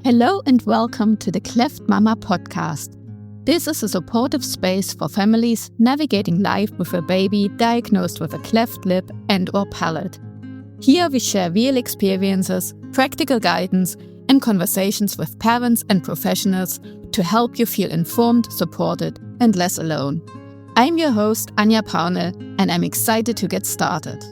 Hello and welcome to the Cleft Mama podcast. This is a supportive space for families navigating life with a baby diagnosed with a cleft lip and/or palate. Here we share real experiences, practical guidance, and conversations with parents and professionals to help you feel informed, supported, and less alone. I'm your host, Anja Paunel, and I'm excited to get started.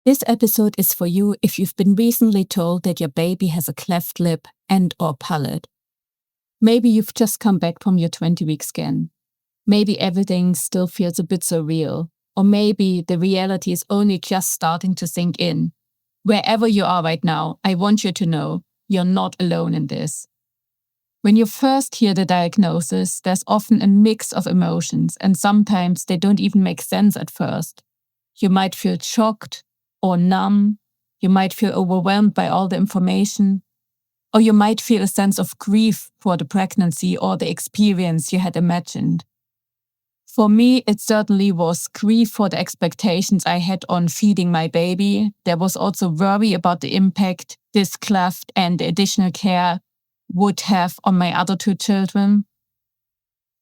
This episode is for you if you've been recently told that your baby has a cleft lip and/or palate. Maybe you've just come back from your 20-week scan. Maybe everything still feels a bit surreal. Or maybe the reality is only just starting to sink in. Wherever you are right now, I want you to know you're not alone in this. When you first hear the diagnosis, there's often a mix of emotions, and sometimes they don't even make sense at first. You might feel shocked or numb. You might feel overwhelmed by all the information. Or you might feel a sense of grief for the pregnancy or the experience you had imagined. For me, it certainly was grief for the expectations I had on feeding my baby. There was also worry about the impact this cleft and the additional care would have on my other two children.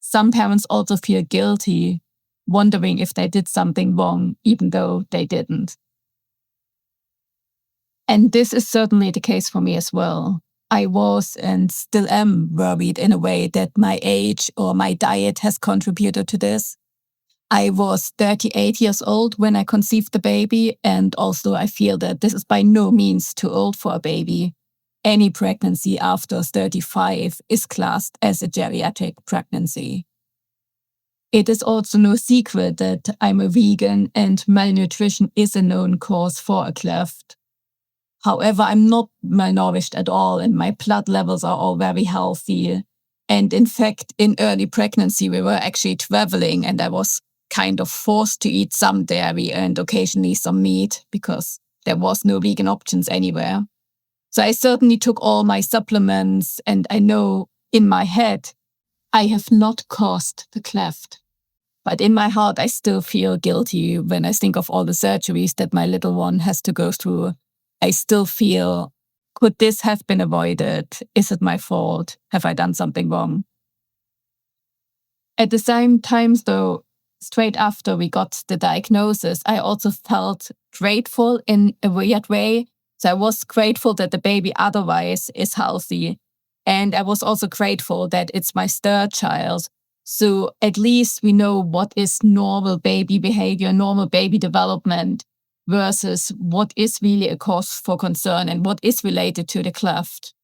Some parents also feel guilty, wondering if they did something wrong, even though they didn't. And this is certainly the case for me as well. I was and still am worried in a way that my age or my diet has contributed to this. I was 38 years old when I conceived the baby, and also I feel that this is by no means too old for a baby. Any pregnancy after 35 is classed as a geriatric pregnancy. It is also no secret that I'm a vegan and malnutrition is a known cause for a cleft. However, I'm not malnourished at all and my blood levels are all very healthy. And in fact, in early pregnancy, we were actually traveling and I was kind of forced to eat some dairy and occasionally some meat because there was no vegan options anywhere. So I certainly took all my supplements and I know in my head, I have not caused the cleft. But in my heart, I still feel guilty when I think of all the surgeries that my little one has to go through. I still feel, could this have been avoided? Is it my fault? Have I done something wrong? At the same time, though, straight after we got the diagnosis, I also felt grateful in a weird way. So I was grateful that the baby otherwise is healthy. And I was also grateful that it's my third child. So at least we know what is normal baby behavior, normal baby development, versus what is really a cause for concern and what is related to the cleft.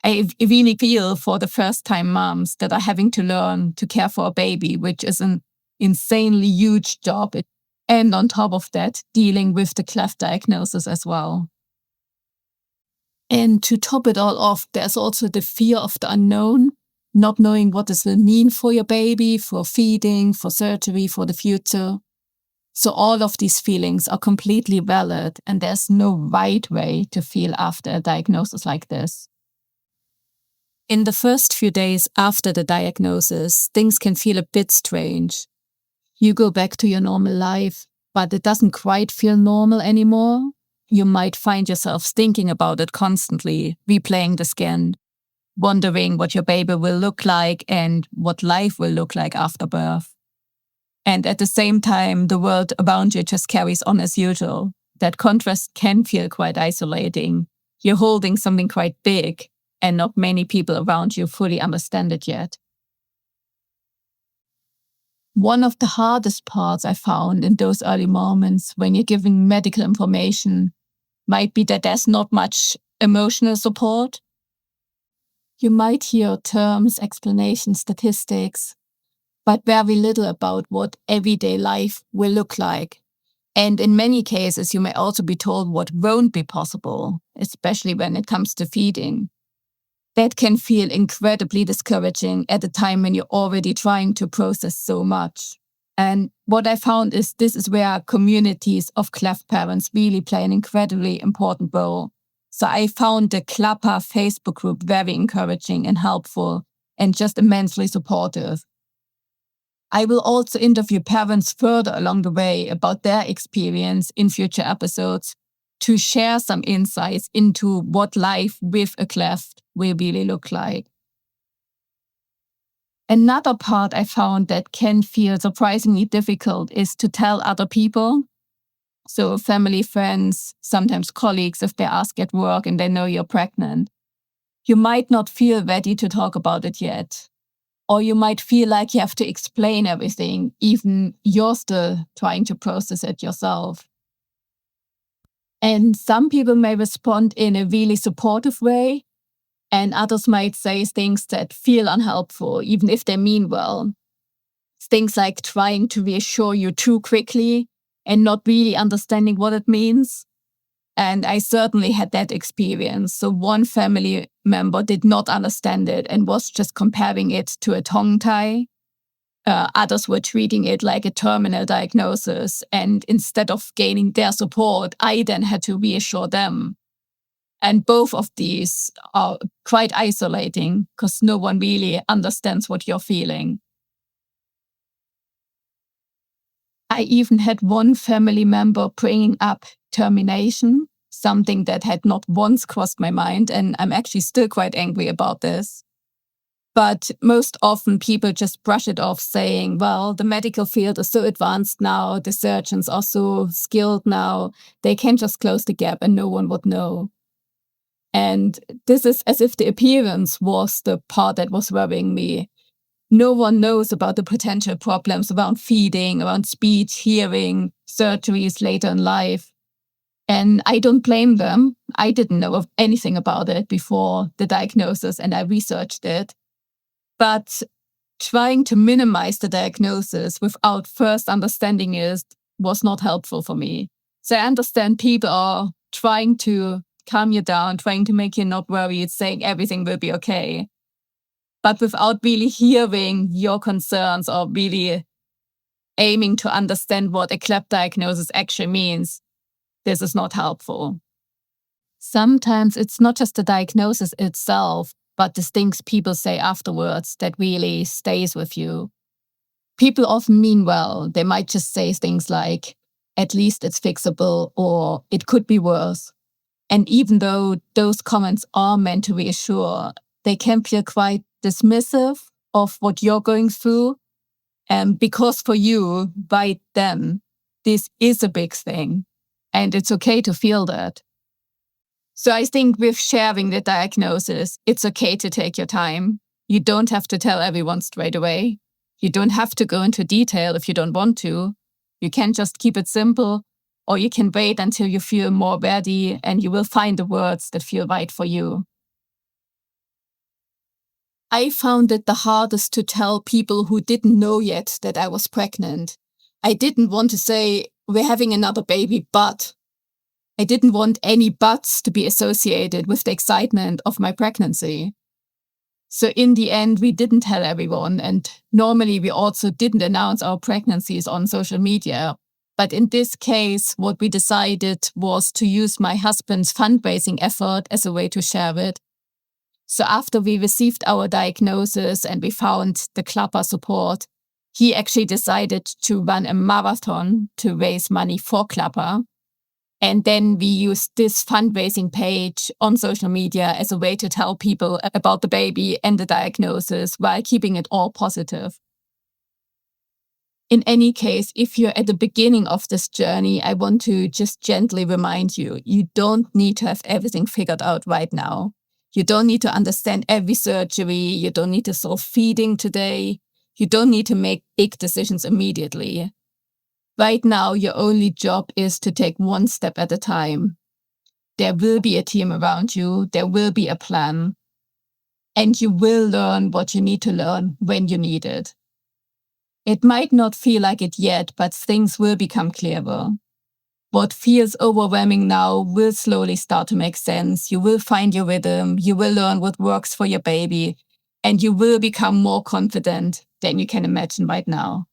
I really feel for the first-time moms that are having to learn to care for a baby, which is an insanely huge job. And on top of that, dealing with the cleft diagnosis as well. And to top it all off, there's also the fear of the unknown, not knowing what this will mean for your baby, for feeding, for surgery, for the future. So all of these feelings are completely valid and there's no right way to feel after a diagnosis like this. In the first few days after the diagnosis, things can feel a bit strange. You go back to your normal life, but it doesn't quite feel normal anymore. You might find yourself thinking about it constantly, replaying the scan, wondering what your baby will look like and what life will look like after birth. And at the same time, the world around you just carries on as usual. That contrast can feel quite isolating. You're holding something quite big, and not many people around you fully understand it yet. One of the hardest parts I found in those early moments when you're giving medical information might be that there's not much emotional support. You might hear terms, explanations, statistics, but very little about what everyday life will look like. And in many cases, you may also be told what won't be possible, especially when it comes to feeding. That can feel incredibly discouraging at a time when you're already trying to process so much. And what I found is this is where communities of cleft parents really play an incredibly important role. So I found the CLAPA Facebook group very encouraging and helpful and just immensely supportive. I will also interview parents further along the way about their experience in future episodes to share some insights into what life with a cleft will really look like. Another part I found that can feel surprisingly difficult is to tell other people. So family, friends, sometimes colleagues, if they ask at work and they know you're pregnant. You might not feel ready to talk about it yet. Or you might feel like you have to explain everything, even you're still trying to process it yourself. And some people may respond in a really supportive way, and others might say things that feel unhelpful, even if they mean well. Things like trying to reassure you too quickly and not really understanding what it means. And I certainly had that experience. So one family member did not understand it and was just comparing it to a tongue tie. Others were treating it like a terminal diagnosis. And instead of gaining their support, I then had to reassure them. And both of these are quite isolating because no one really understands what you're feeling. I even had one family member bringing up termination, something that had not once crossed my mind, and I'm actually still quite angry about this. But most often people just brush it off saying, well, the medical field is so advanced now, the surgeons are so skilled now, they can just close the gap and no one would know. And this is as if the appearance was the part that was worrying me. No one knows about the potential problems around feeding, around speech, hearing, surgeries later in life. And I don't blame them. I didn't know of anything about it before the diagnosis and I researched it. But trying to minimize the diagnosis without first understanding it was not helpful for me. So I understand people are trying to calm you down, trying to make you not worried, saying everything will be okay. But without really hearing your concerns or really aiming to understand what a Cleft diagnosis actually means, this is not helpful. Sometimes it's not just the diagnosis itself, but the things people say afterwards that really stays with you. People often mean well. They might just say things like, at least it's fixable, or it could be worse. And even though those comments are meant to reassure, they can feel quite dismissive of what you're going through. And because for you, right then, this is a big thing. And it's okay to feel that. So I think with sharing the diagnosis, it's okay to take your time. You don't have to tell everyone straight away. You don't have to go into detail if you don't want to. You can just keep it simple, or you can wait until you feel more ready and you will find the words that feel right for you. I found it the hardest to tell people who didn't know yet that I was pregnant. I didn't want to say, we're having another baby, but I didn't want any buts to be associated with the excitement of my pregnancy. So in the end, we didn't tell everyone. And normally we also didn't announce our pregnancies on social media. But in this case, what we decided was to use my husband's fundraising effort as a way to share it. So after we received our diagnosis and we found the Clapper support, he actually decided to run a marathon to raise money for Clapper. And then we used this fundraising page on social media as a way to tell people about the baby and the diagnosis while keeping it all positive. In any case, if you're at the beginning of this journey, I want to just gently remind you, you don't need to have everything figured out right now. You don't need to understand every surgery. You don't need to solve feeding today. You don't need to make big decisions immediately. Right now, your only job is to take one step at a time. There will be a team around you. There will be a plan. And you will learn what you need to learn when you need it. It might not feel like it yet, but things will become clearer. What feels overwhelming now will slowly start to make sense. You will find your rhythm. You will learn what works for your baby. And you will become more confident than you can imagine right now.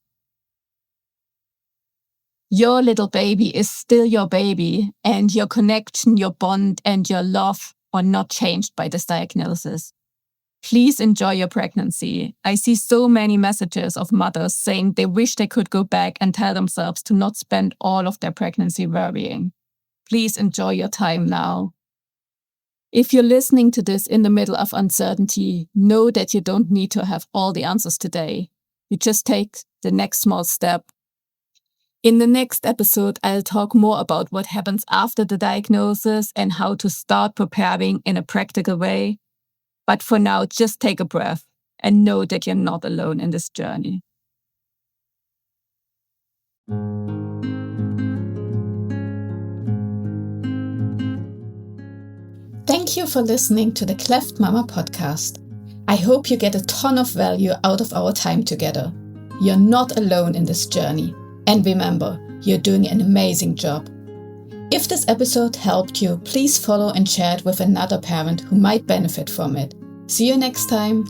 Your little baby is still your baby, and your connection, your bond, and your love are not changed by this diagnosis. Please enjoy your pregnancy. I see so many messages of mothers saying they wish they could go back and tell themselves to not spend all of their pregnancy worrying. Please enjoy your time now. If you're listening to this in the middle of uncertainty, know that you don't need to have all the answers today. You just take the next small step. In the next episode, I'll talk more about what happens after the diagnosis and how to start preparing in a practical way. But for now, just take a breath and know that you're not alone in this journey. Thank you for listening to the Cleft Mama podcast. I hope you get a ton of value out of our time together. You're not alone in this journey. And remember, you're doing an amazing job. If this episode helped you, please follow and share it with another parent who might benefit from it. See you next time.